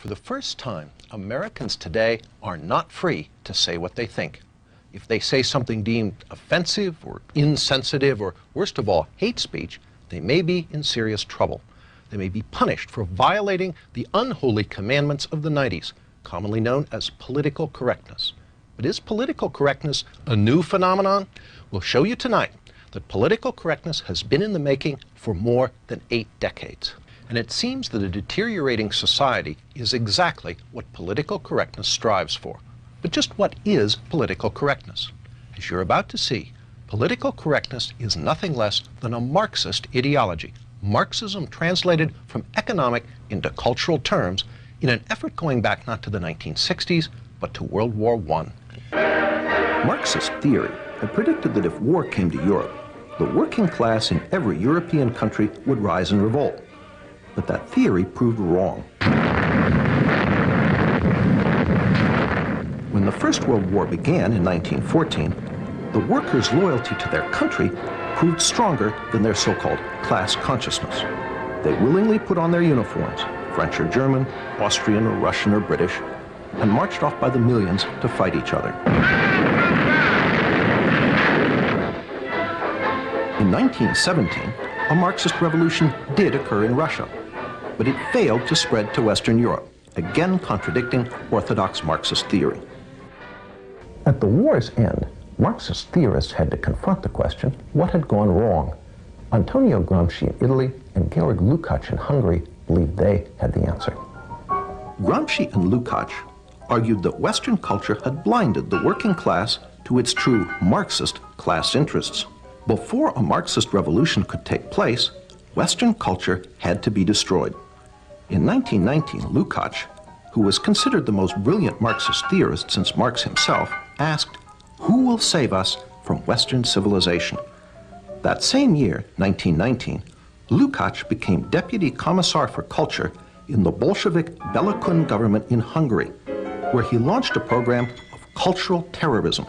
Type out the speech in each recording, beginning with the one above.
For the first time, Americans today are not free to say what they think. If they say something deemed offensive or insensitive or, worst of all, hate speech, they may be in serious trouble. They may be punished for violating the unholy commandments of the 90s, commonly known as political correctness. But is political correctness a new phenomenon? We'll show you tonight that political correctness has been in the making for more than 8 decades. And it seems that a deteriorating society is exactly what political correctness strives for. But just what is political correctness? As you're about to see, political correctness is nothing less than a Marxist ideology. Marxism translated from economic into cultural terms in an effort going back not to the 1960s, but to World War I. Marxist theory had predicted that if war came to Europe, the working class in every European country would rise in revolt. But that theory proved wrong. When the First World War began in 1914, the workers' loyalty to their country proved stronger than their so-called class consciousness. They willingly put on their uniforms, French or German, Austrian or Russian or British, and marched off by the millions to fight each other. In 1917, a Marxist revolution did occur in Russia, but it failed to spread to Western Europe, again contradicting orthodox Marxist theory. At the war's end, Marxist theorists had to confront the question, what had gone wrong? Antonio Gramsci in Italy and Georg Lukács in Hungary believed they had the answer. Gramsci and Lukács argued that Western culture had blinded the working class to its true Marxist class interests. Before a Marxist revolution could take place, Western culture had to be destroyed. In 1919, Lukács, who was considered the most brilliant Marxist theorist since Marx himself, asked, "Who will save us from Western civilization?" That same year, 1919, Lukács became Deputy Commissar for Culture in the Bolshevik Bela Kun government in Hungary, where he launched a program of cultural terrorism.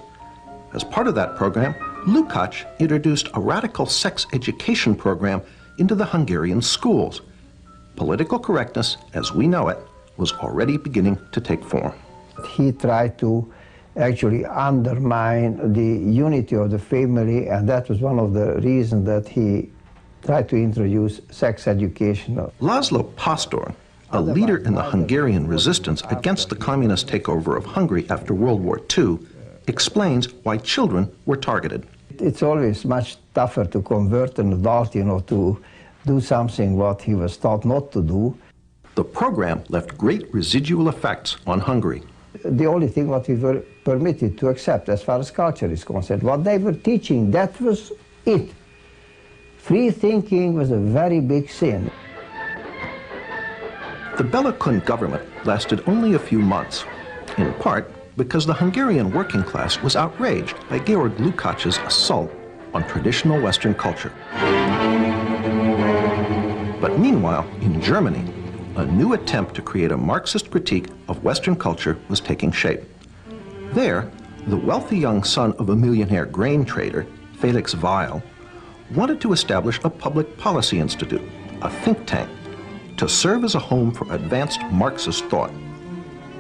As part of that program, Lukács introduced a radical sex education program into the Hungarian schools. Political correctness, as we know it, was already beginning to take form. He tried to actually undermine the unity of the family, and that was one of the reasons that he tried to introduce sex education. Laszlo Pastor, a leader in the Hungarian resistance against the communist takeover of Hungary after World War II, explains why children were targeted. It's always much tougher to convert an adult, to do something what he was taught not to do. The program left great residual effects on Hungary. The only thing what we were permitted to accept as far as culture is concerned, what they were teaching, that was it. Free thinking was a very big sin. The Bela Kun government lasted only a few months, in part because the Hungarian working class was outraged by Georg Lukács' assault on traditional Western culture. But meanwhile, in Germany, a new attempt to create a Marxist critique of Western culture was taking shape. There, the wealthy young son of a millionaire grain trader, Felix Weil, wanted to establish a public policy institute, a think tank, to serve as a home for advanced Marxist thought.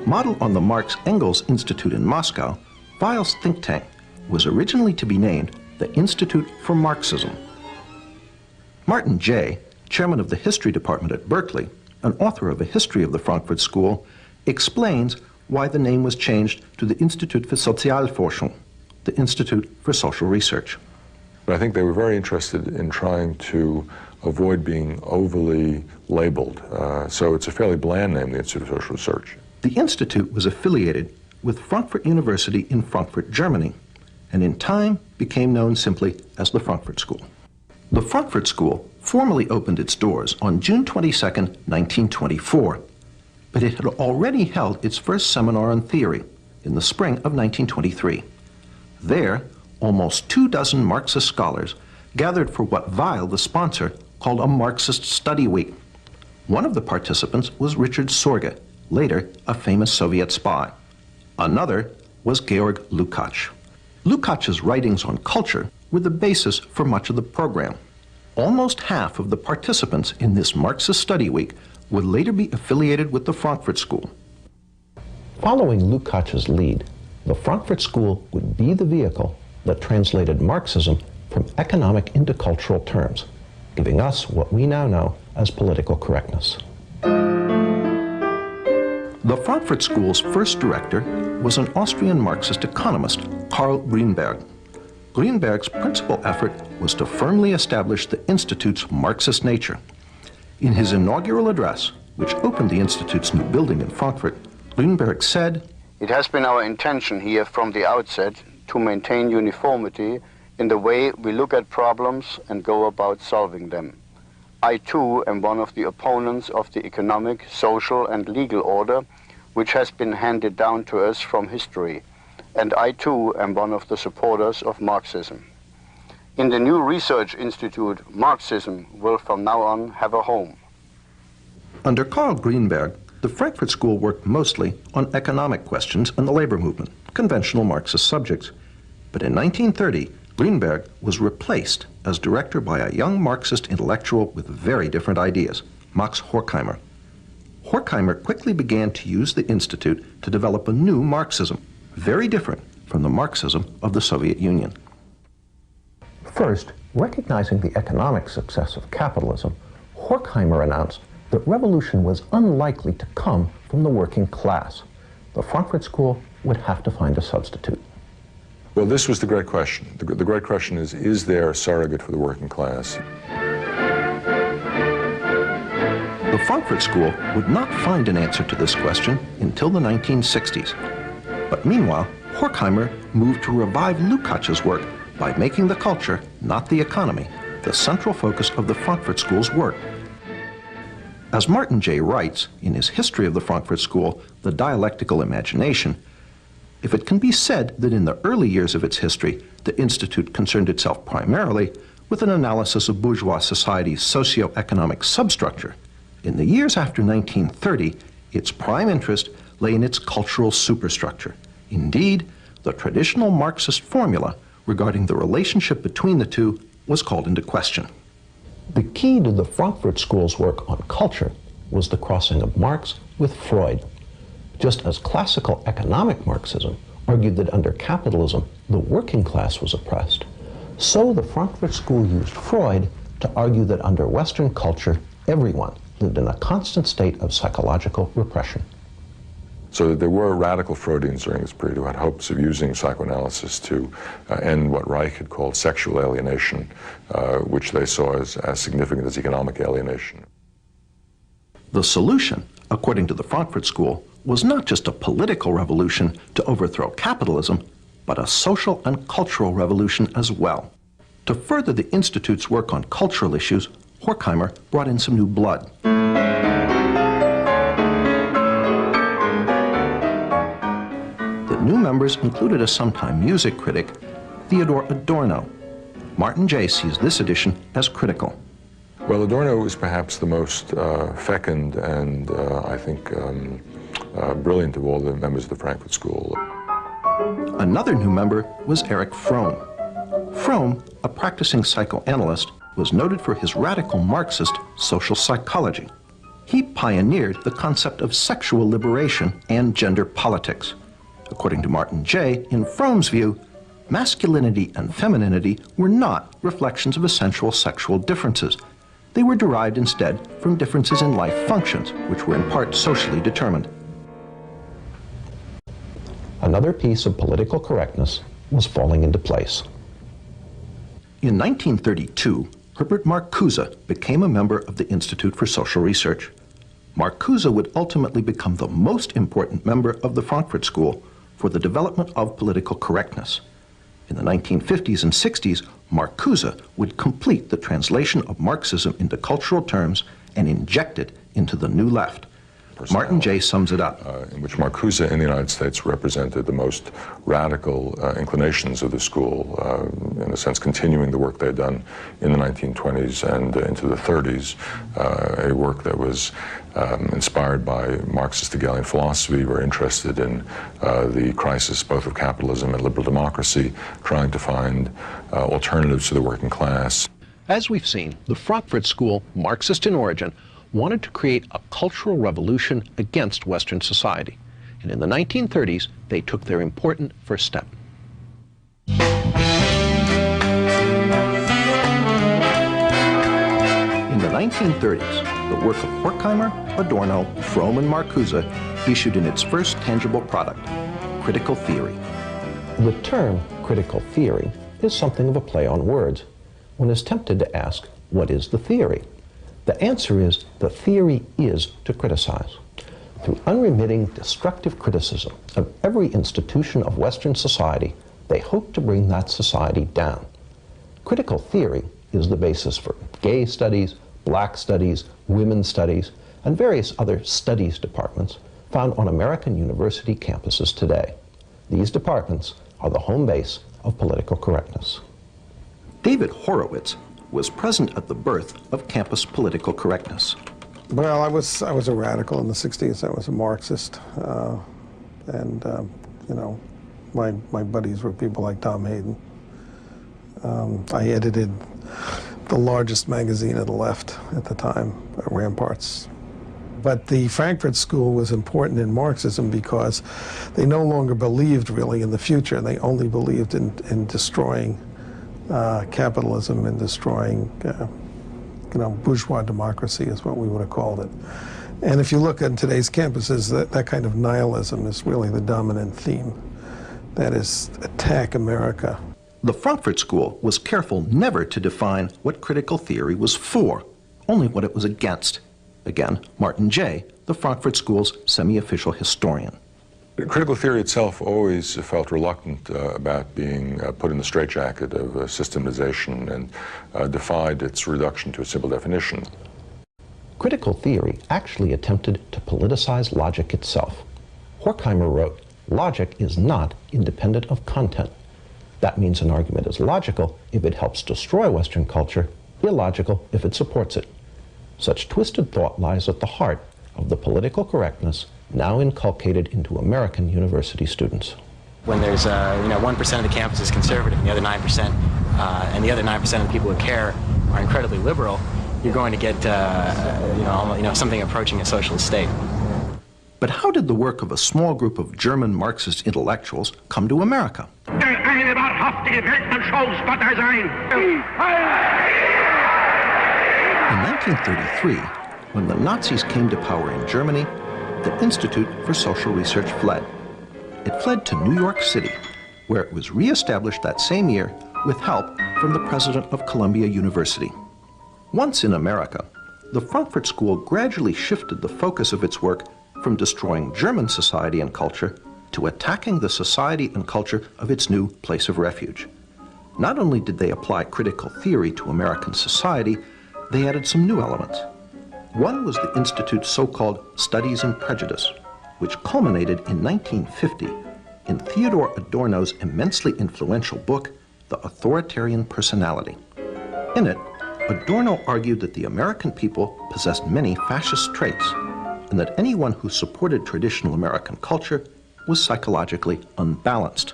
Modeled on the Marx-Engels Institute in Moscow, Weil's think tank was originally to be named the Institute for Marxism. Martin Jay, chairman of the history department at Berkeley, an author of a history of the Frankfurt School, explains why the name was changed to the Institut für Sozialforschung, the Institute for Social Research. But I think they were very interested in trying to avoid being overly labeled. So it's a fairly bland name, the Institute of Social Research. The Institute was affiliated with Frankfurt University in Frankfurt, Germany, and in time became known simply as the Frankfurt School. The Frankfurt School formally opened its doors on June 22, 1924, but it had already held its first seminar on theory in the spring of 1923. There, almost 24 Marxist scholars gathered for what Weil, the sponsor, called a Marxist study week. One of the participants was Richard Sorge, later a famous Soviet spy. Another was Georg Lukács. Lukács' writings on culture were the basis for much of the program. Almost half of the participants in this Marxist study week would later be affiliated with the Frankfurt School. Following Lukács's lead, the Frankfurt School would be the vehicle that translated Marxism from economic into cultural terms, giving us what we now know as political correctness. The Frankfurt School's first director was an Austrian Marxist economist, Karl Grünberg. Grünberg's principal effort was to firmly establish the Institute's Marxist nature. In his inaugural address, which opened the Institute's new building in Frankfurt, Grünberg said, "It has been our intention here from the outset to maintain uniformity in the way we look at problems and go about solving them. I too am one of the opponents of the economic, social and legal order which has been handed down to us from history, and I too am one of the supporters of Marxism. In the new research institute, Marxism will from now on have a home." Under Karl Grünberg, the Frankfurt School worked mostly on economic questions and the labor movement, conventional Marxist subjects. But in 1930, Grünberg was replaced as director by a young Marxist intellectual with very different ideas, Max Horkheimer. Horkheimer quickly began to use the Institute to develop a new Marxism, very different from the Marxism of the Soviet Union. First, recognizing the economic success of capitalism, Horkheimer announced that revolution was unlikely to come from the working class. The Frankfurt School would have to find a substitute. Well, this was the great question. The great question is there a surrogate for the working class? The Frankfurt School would not find an answer to this question until the 1960s. But meanwhile, Horkheimer moved to revive Lukács's work by making the culture, not the economy, the central focus of the Frankfurt School's work. As Martin J. writes in his History of the Frankfurt School, The Dialectical Imagination, if it can be said that in the early years of its history, the Institute concerned itself primarily with an analysis of bourgeois society's socio-economic substructure, in the years after 1930, its prime interest lay in its cultural superstructure. Indeed, the traditional Marxist formula regarding the relationship between the two was called into question. The key to the Frankfurt School's work on culture was the crossing of Marx with Freud. Just as classical economic Marxism argued that under capitalism the working class was oppressed, so the Frankfurt School used Freud to argue that under Western culture everyone lived in a constant state of psychological repression. So there were radical Freudians during this period who had hopes of using psychoanalysis to end what Reich had called sexual alienation, which they saw as significant as economic alienation. The solution, according to the Frankfurt School, was not just a political revolution to overthrow capitalism, but a social and cultural revolution as well. To further the Institute's work on cultural issues, Horkheimer brought in some new blood. The new members included a sometime music critic, Theodor Adorno. Martin J. sees this edition as critical. Well, Adorno is perhaps the most fecund and, I think, brilliant of all the members of the Frankfurt School. Another new member was Erich Fromm. Fromm, a practicing psychoanalyst, was noted for his radical Marxist social psychology. He pioneered the concept of sexual liberation and gender politics. According to Martin J., in Fromm's view, masculinity and femininity were not reflections of essential sexual differences. They were derived instead from differences in life functions, which were in part socially determined. Another piece of political correctness was falling into place. In 1932, Herbert Marcuse became a member of the Institute for Social Research. Marcuse would ultimately become the most important member of the Frankfurt School for the development of political correctness. In the 1950s and 60s, Marcuse would complete the translation of Marxism into cultural terms and inject it into the New Left. Martin J. sums it up. In which Marcuse in the United States represented the most radical inclinations of the school, in a sense continuing the work they had done in the 1920s and into the 30s, a work that was inspired by Marxist Hegelian philosophy, very interested in the crisis both of capitalism and liberal democracy, trying to find alternatives to the working class. As we've seen, the Frankfurt School, Marxist in origin, wanted to create a cultural revolution against Western society. And in the 1930s, they took their important first step. In the 1930s, the work of Horkheimer, Adorno, Fromm, and Marcuse issued in its first tangible product, critical theory. The term critical theory is something of a play on words. One is tempted to ask, what is the theory? The answer is, the theory is to criticize. Through unremitting, destructive criticism of every institution of Western society, they hope to bring that society down. Critical theory is the basis for gay studies, black studies, women's studies, and various other studies departments found on American university campuses today. These departments are the home base of political correctness. David Horowitz was present at the birth of campus political correctness. Well, I was a radical in the 60s. I was a Marxist. You know, my buddies were people like Tom Hayden. I edited the largest magazine of the left at the time, Ramparts. But the Frankfurt School was important in Marxism because they no longer believed really in the future. They only believed in destroying capitalism and destroying you know, bourgeois democracy is what we would have called it. And if you look at today's campuses, that kind of nihilism is really the dominant theme. That is, attack America. The Frankfurt School was careful never to define what critical theory was for, only what it was against. Again, Martin Jay, the Frankfurt School's semi-official historian. Critical theory itself always felt reluctant about being put in the straitjacket of systematization and defied its reduction to a simple definition. Critical theory actually attempted to politicize logic itself. Horkheimer wrote, "Logic is not independent of content. That means an argument is logical if it helps destroy Western culture, illogical if it supports it." Such twisted thought lies at the heart of the political correctness now inculcated into American university students. When there's, 1% of the campus is conservative and the other 9%, and the other 9% of the people who care are incredibly liberal, you're going to get, something approaching a socialist state. But how did the work of a small group of German Marxist intellectuals come to America? In 1933, when the Nazis came to power in Germany, the Institute for Social Research fled. It fled to New York City, where it was reestablished that same year with help from the president of Columbia University. Once in America, the Frankfurt School gradually shifted the focus of its work from destroying German society and culture to attacking the society and culture of its new place of refuge. Not only did they apply critical theory to American society, they added some new elements. One was the Institute's so-called Studies in Prejudice, which culminated in 1950 in Theodore Adorno's immensely influential book, The Authoritarian Personality. In it, Adorno argued that the American people possessed many fascist traits, and that anyone who supported traditional American culture was psychologically unbalanced.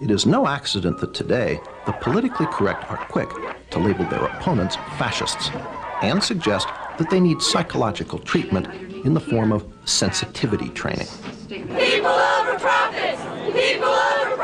It is no accident that today, the politically correct are quick to label their opponents fascists and suggest that they need psychological treatment in the form of sensitivity training. People over profits! People over